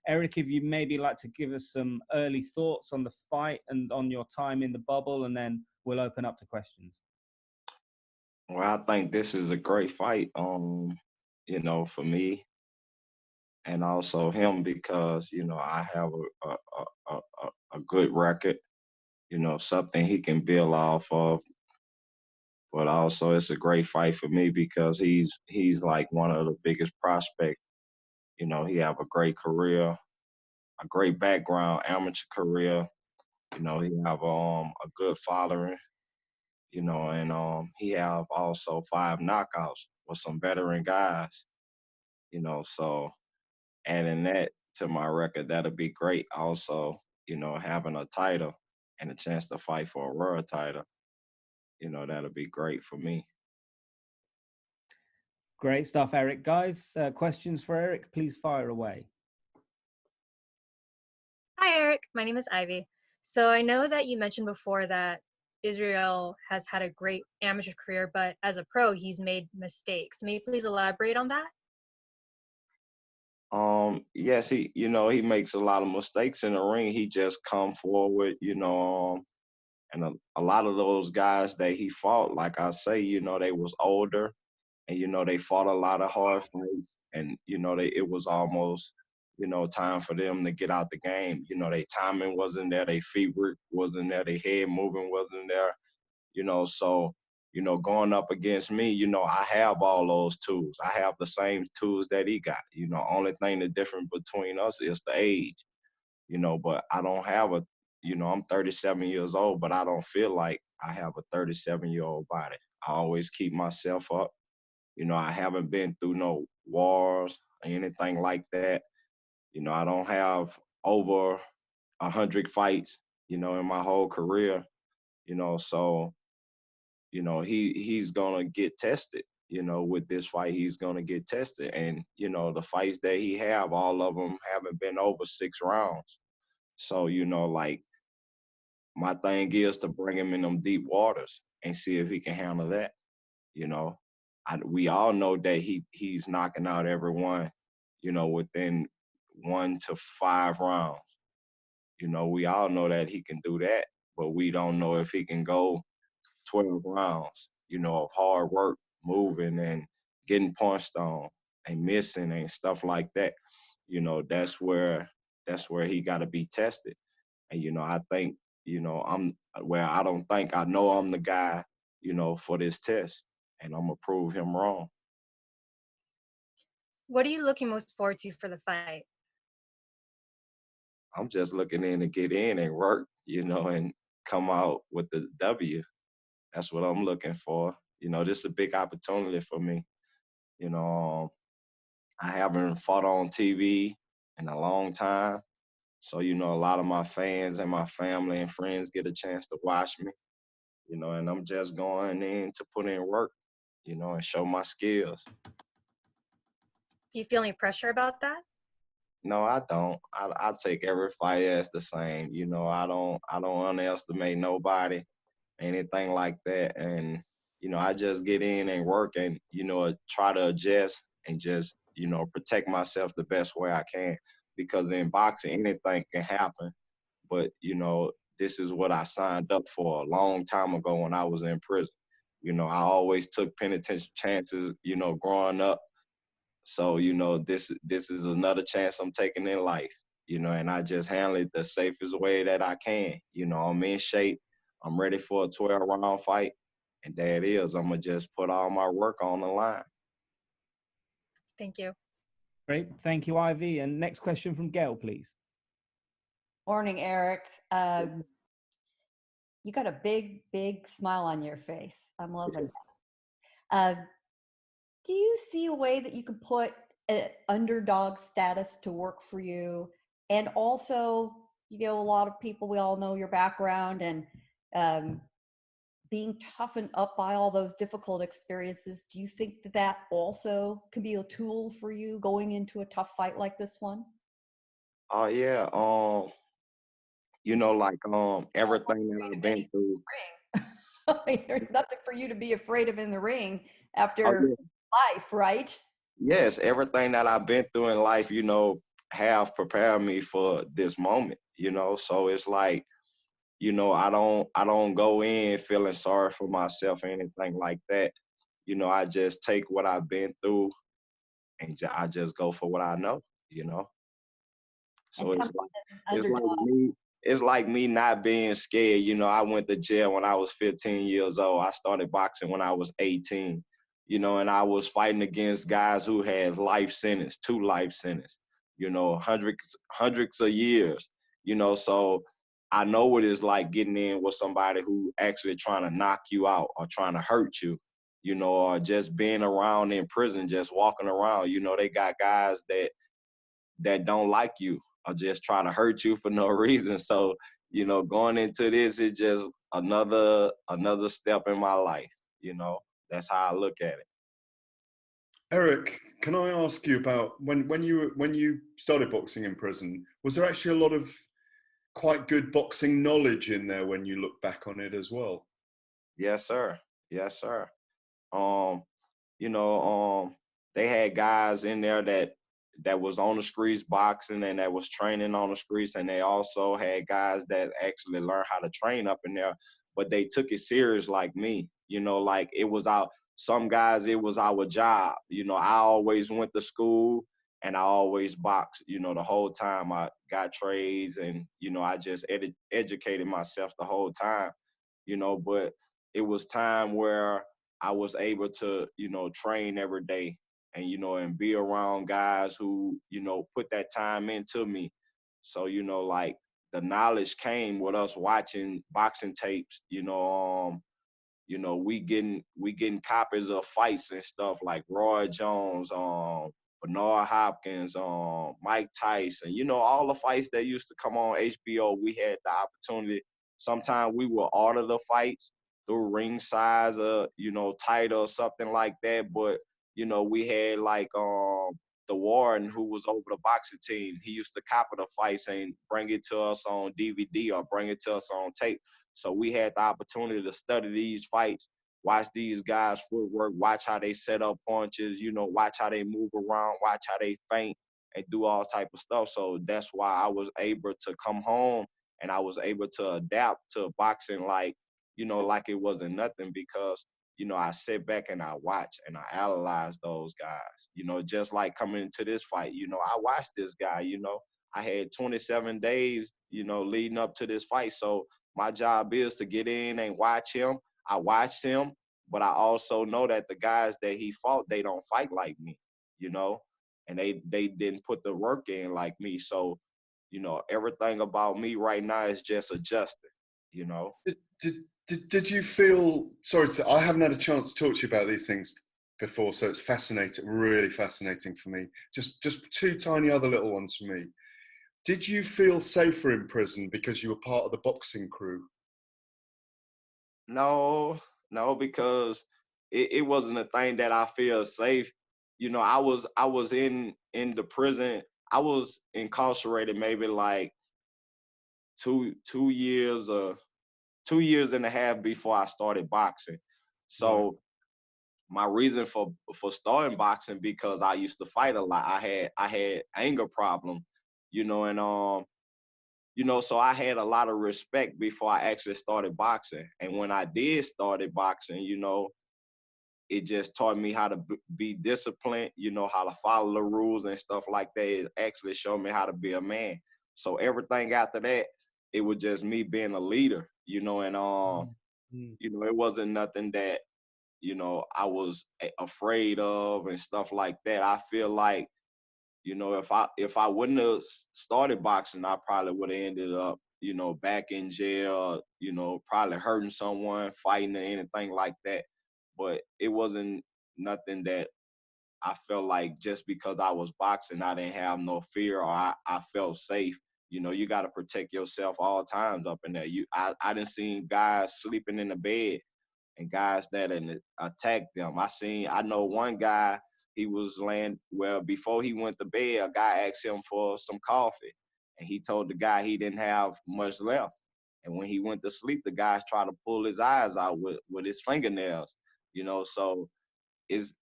Eric, if you maybe like to give us some early thoughts on the fight and on your time in the bubble, and then we'll open up to questions. Well, I think this is a great fight, for me and also him because, I have a good record, something he can build off of. But also it's a great fight for me because he's like one of the biggest prospects. He have a great career, a great background, amateur career. He have a good following, and he have also 5 knockouts with some veteran guys, so adding that to my record, that'll be great. Also, having a title and a chance to fight for a world title, that'll be great for me. Great stuff, Eric. Guys, questions for Eric, please fire away. Hi, Eric. My name is Ivy. So I know that you mentioned before that Israil has had a great amateur career, but as a pro, he's made mistakes. May you please elaborate on that? Yes, he makes a lot of mistakes in the ring. He just come forward, and a lot of those guys that he fought, like I say, they was older, and they fought a lot of hard fights, and it was almost time for them to get out the game. Their timing wasn't there, their feet work wasn't there, their head moving wasn't there. So going up against me, I have all those tools. I have the same tools that he got. Only thing the difference between us is the age. But I don't have I'm 37 years old, but I don't feel like I have a 37-year-old body. I always keep myself up. I haven't been through no wars or anything like that. I don't have over 100 fights, in my whole career. So he's gonna get tested. With this fight, he's gonna get tested, and the fights that he have, all of them haven't been over 6 rounds. So like my thing is to bring him in them deep waters and see if he can handle that. You know, we all know that he's knocking out everyone, within 1 to 5 rounds. We all know that he can do that, but we don't know if he can go 12 rounds, of hard work, moving and getting punched on and missing and stuff like that. That's where he got to be tested. And I think, I don't think I know I'm the guy, for this test, and I'm gonna prove him wrong. What are you looking most forward to for the fight? I'm just looking in to get in and work, and come out with the W. That's what I'm looking for. This is a big opportunity for me. You know, I haven't fought on TV in a long time. So, a lot of my fans and my family and friends get a chance to watch me, and I'm just going in to put in work, and show my skills. Do you feel any pressure about that? No, I don't. I take every fight as the same. I don't underestimate nobody, anything like that. And, I just get in and work and, try to adjust and just, protect myself the best way I can. Because in boxing, anything can happen. But, this is what I signed up for a long time ago when I was in prison. I always took penitentiary chances, growing up. So, this is another chance I'm taking in life, and I just handle it the safest way that I can. I'm in shape. I'm ready for a 12-round fight. And there it is. I'm going to just put all my work on the line. Thank you. Great. Thank you, Ivy. And next question from Gail, please. Morning, Eric. You got a big, big smile on your face. I'm loving that. Do you see a way that you can put an underdog status to work for you? And also, a lot of people, we all know your background and being toughened up by all those difficult experiences. Do you think that also can be a tool for you going into a tough fight like this one? Oh, yeah. Like everything that I've been through. There's nothing for you to be afraid of in the ring Oh, after yeah. life, right? Yes, everything that I've been through in life, have prepared me for this moment, you know. So it's like, you know, I don't go in feeling sorry for myself or anything like that. You know, I just take what I've been through and I just go for what I know, you know. So And it's coming like as an it's like underdog. me it's like me not being scared. You know, I went to jail when I was 15 years old. I started boxing when I was 18. You know, and I was fighting against guys who had life sentence, 2 life sentence, you know, hundreds of years, you know, so I know what it's like getting in with somebody who actually trying to knock you out or trying to hurt you, you know, or just being around in prison, just walking around. You know, they got guys that don't like you or just try to hurt you for no reason. So, you know, going into this is just another step in my life, you know. That's how I look at it. Eric, can I ask you about when you started boxing in prison? Was there actually a lot of quite good boxing knowledge in there when you look back on it as well? Yes, sir. Yes, sir. Um, you know, they had guys in there that was on the streets boxing and that was training on the streets, and they also had guys that actually learned how to train up in there, but they took it serious like me. You know, like it was our some guys, it was our job. You know, I always went to school and I always boxed. You know, the whole time I got trades, and you know, I just educated myself the whole time. You know, but it was time where I was able to, you know, train every day and, you know, and be around guys who, you know, put that time into me. So, you know, like the knowledge came with us watching boxing tapes, you know, we getting copies of fights and stuff like Roy Jones, Bernard Hopkins, Mike Tyson, you know, all the fights that used to come on HBO. We had the opportunity. Sometimes we would order the fights through ring size or, you know, title or something like that. But, you know, we had like the Warden who was over the boxing team. He used to copy the fights and bring it to us on DVD or bring it to us on tape. So we had the opportunity to study these fights, watch these guys' footwork, watch how they set up punches, you know, watch how they move around, watch how they feint and do all type of stuff. So that's why I was able to come home and I was able to adapt to boxing like, you know, like it wasn't nothing because, you know, I sit back and I watch and I analyze those guys. You know, just like coming into this fight, you know, I watched this guy, you know, I had 27 days, you know, leading up to this fight. So my job is to get in and watch him. I watch him, but I also know that the guys that he fought, they don't fight like me, you know, and they didn't put the work in like me. So, you know, everything about me right now is just adjusting, you know. Did, did, did you feel, sorry, I haven't had a chance to talk to you about these things before, so it's fascinating, really fascinating for me. Just two tiny other little ones for me. Did you feel safer in prison because you were part of the boxing crew? No, no, because it wasn't a thing that I feel safe. You know, I was in the prison. I was incarcerated maybe like two years or 2 years and a half before I started boxing. Right. So my reason for starting boxing because I used to fight a lot. I had anger problem, you know, and you know, so I had a lot of respect before I actually started boxing. And when I did started boxing, you know, it just taught me how to be disciplined, you know, how to follow the rules and stuff like that. It actually showed me how to be a man. So everything after that, it was just me being a leader, you know, and Mm. you know, it wasn't nothing that, you know, I was afraid of and stuff like that. I feel like, you know, if I wouldn't have started boxing, I probably would have ended up, you know, back in jail, you know, probably hurting someone, fighting or anything like that. But it wasn't nothing that I felt like just because I was boxing, I didn't have no fear or I felt safe. You know, you got to protect yourself all times up in there. I didn't see guys sleeping in the bed and guys that attacked them. I know one guy, he was laying, well, before he went to bed, a guy asked him for some coffee. And he told the guy he didn't have much left. And when he went to sleep, the guys tried to pull his eyes out with his fingernails, you know, so is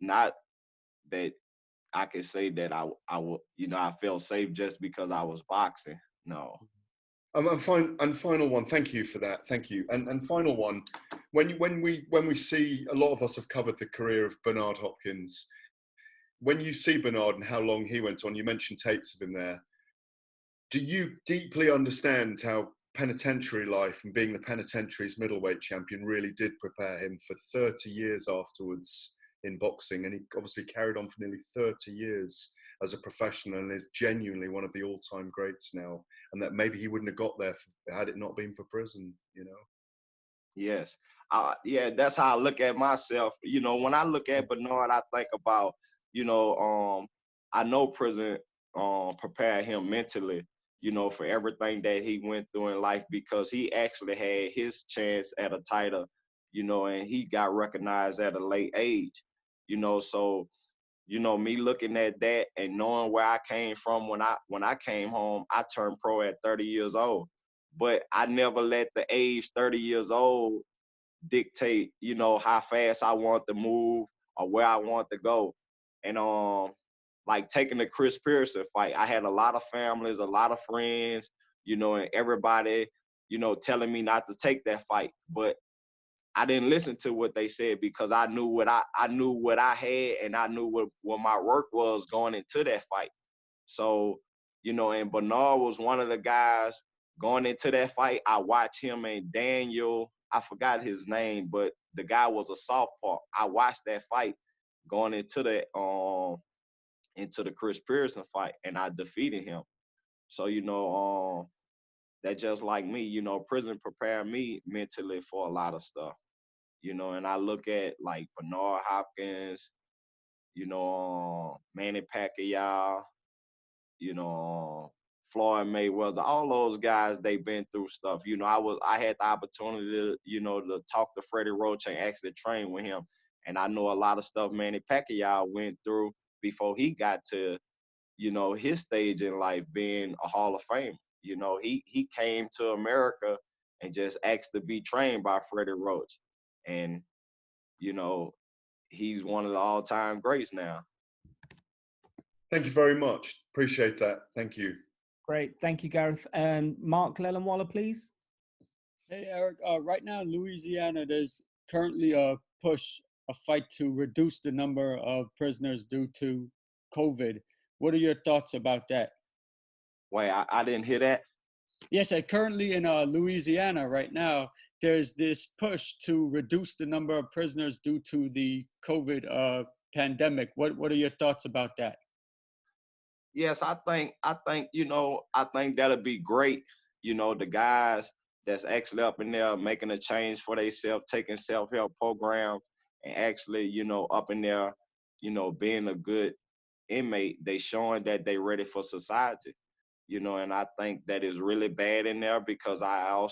not that I could say that I felt safe just because I was boxing. No. And final one. Thank you for that. Thank you. And final one. When we see, a lot of us have covered the career of Bernard Hopkins. When you see Bernard and how long he went on, you mentioned tapes of him there. Do you deeply understand how penitentiary life and being the penitentiary's middleweight champion really did prepare him for 30 years afterwards in boxing? And he obviously carried on for nearly 30 years as a professional and is genuinely one of the all-time greats now. And that maybe he wouldn't have got there had it not been for prison, you know? Yes. Yeah, that's how I look at myself. When I look at Bernard, I think about, I know prison prepared him mentally, for everything that he went through in life, because he actually had his chance at a title, and he got recognized at a late age, so me looking at that and knowing where I came from when I came home, I turned pro at 30 years old. But I never let the age 30 years old dictate, how fast I want to move or where I want to go. And like taking the Chris Pearson fight, I had a lot of families, a lot of friends, and everybody, telling me not to take that fight. But I didn't listen to what they said, because I knew what I had, and I knew what my work was going into that fight. So, and Bernard was one of the guys going into that fight. I watched him and Daniel, I forgot his name, but the guy was a southpaw. I watched that fight going into the Chris Pearson fight, and I defeated him. So, that just like me, prison prepared me mentally for a lot of stuff. And I look at like Bernard Hopkins, Manny Pacquiao, Floyd Mayweather, all those guys, they've been through stuff. I had the opportunity to, to talk to Freddie Roach and actually train with him. And I know a lot of stuff Manny Pacquiao went through before he got to, his stage in life being a Hall of Famer. He came to America and just asked to be trained by Freddie Roach. And, you know, he's one of the all-time greats now. Thank you very much. Appreciate that. Thank you. Great. Thank you, Gareth. And Mark Lellenwaller, please. Hey, Eric. Right now in Louisiana, there's currently a fight to reduce the number of prisoners due to COVID. What are your thoughts about that? Wait, I didn't hear that. Yes, currently in Louisiana right now, there's this push to reduce the number of prisoners due to the COVID pandemic. What are your thoughts about that? Yes, I think I think that'll be great. The guys that's actually up in there making a change for themselves, taking self-help programs, and actually, up in there, being a good inmate, they showing that they ready for society. And I think that is really bad in there, because I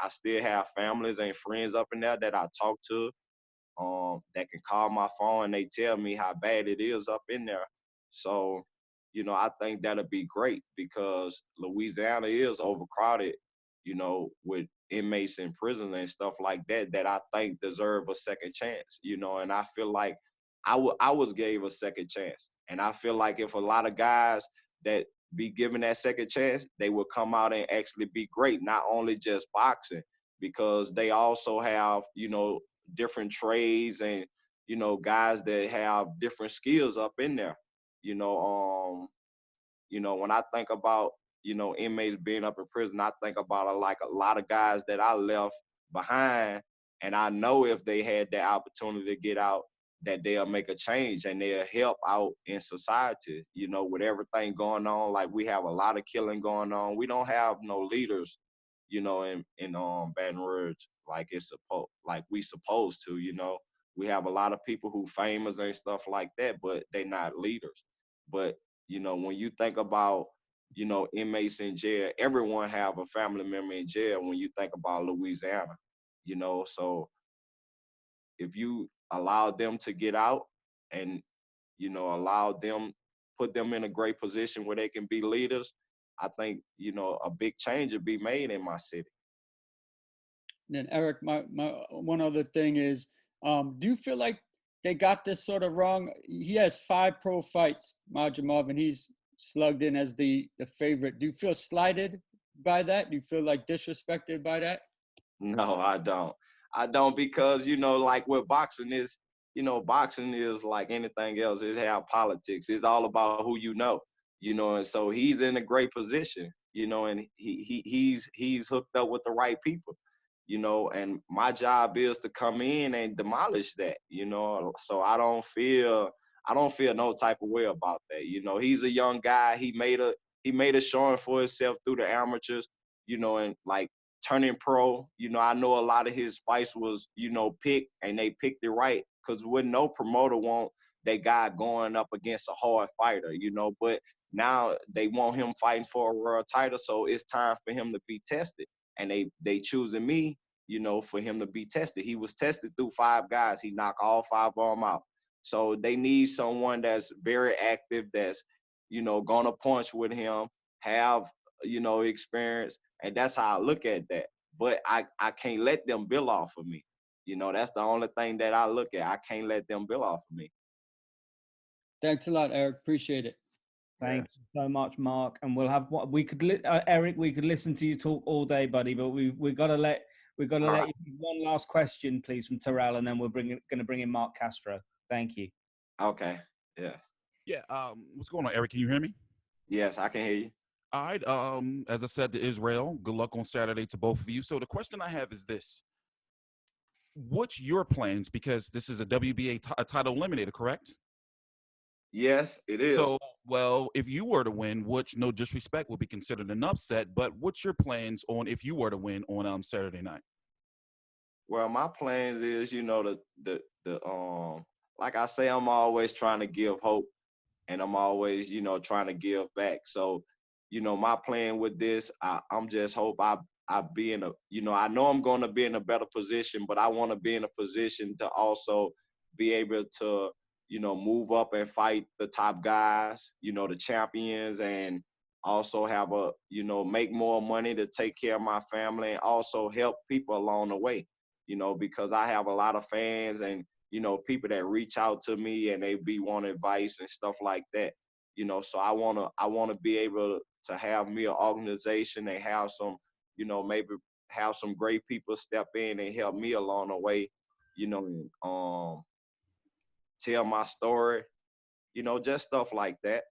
still have families and friends up in there that I talk to, that can call my phone and they tell me how bad it is up in there. So, I think that'll be great, because Louisiana is overcrowded, with inmates in prison and stuff like that, that I think deserve a second chance, and I feel like I was gave a second chance. And I feel like if a lot of guys that be given that second chance, they will come out and actually be great, not only just boxing, because they also have, different trades and, guys that have different skills up in there. You know, when I think about, inmates being up in prison, I think about like a lot of guys that I left behind, and I know if they had that opportunity to get out, that they'll make a change and they'll help out in society. With everything going on, like we have a lot of killing going on. We don't have no leaders, in Baton Rouge like we supposed to. We have a lot of people who famous and stuff like that, but they not leaders. But when you think about, inmates in jail, everyone have a family member in jail when you think about Louisiana, so if you allow them to get out and, put them in a great position where they can be leaders, I think, a big change would be made in my city. Then Eric, my one other thing is, do you feel like they got this sort of wrong. He has 5 pro fights, Madrimov, and he's slugged in as the favorite. Do you feel slighted by that? Do you feel like disrespected by that? No, I don't. I don't because, you know, like what boxing is, you know, boxing is like anything else. It have politics. It's all about who you know, and so he's in a great position, you know, and he's hooked up with the right people, you know, and my job is to come in and demolish that, you know. So I don't feel no type of way about that. You know, he's a young guy. He made a showing for himself through the amateurs, you know, and like turning pro, you know, I know a lot of his fights was, you know, picked and they picked it right because would no promoter want that guy going up against a hard fighter, you know, but now they want him fighting for a world title, so it's time for him to be tested. And they choosing me, you know, for him to be tested. He was tested through 5 guys. He knocked all 5 of them out. So they need someone that's very active, that's, you know, gonna punch with him, have, you know, experience, and that's how I look at that. But I can't let them bill off of me. You know, that's the only thing that I look at. I can't let them bill off of me. Thanks a lot, Eric. Appreciate it. Thank you so much, Mark. And we'll have what we could, Eric. We could listen to you talk all day, buddy. But we got to let you one last question, please, from Terrell, and then we're going to bring in Mark Castro. Thank you. Okay. Yes. Yeah. What's going on, Eric? Can you hear me? Yes, I can hear you. All right. As I said to Israil, good luck on Saturday to both of you. So the question I have is this: what's your plans? Because this is a WBA title eliminator, correct? Yes, it is. So, well, if you were to win, which no disrespect would be considered an upset, but what's your plans on if you were to win on Saturday night? Well, my plans is, you know, like I say, I'm always trying to give hope, and I'm always, you know, trying to give back. So, you know, my plan with this, I'm just hope I be in a, you know, I know I'm going to be in a better position, but I want to be in a position to also be able to, you know, move up and fight the top guys, you know, the champions, and also have a, you know, make more money to take care of my family and also help people along the way, you know, because I have a lot of fans and, you know, people that reach out to me and they be wanting advice and stuff like that, you know. So I wanna be able to have me an organization and have some, you know, maybe have some great people step in and help me along the way, you know, and tell my story, you know, just stuff like that.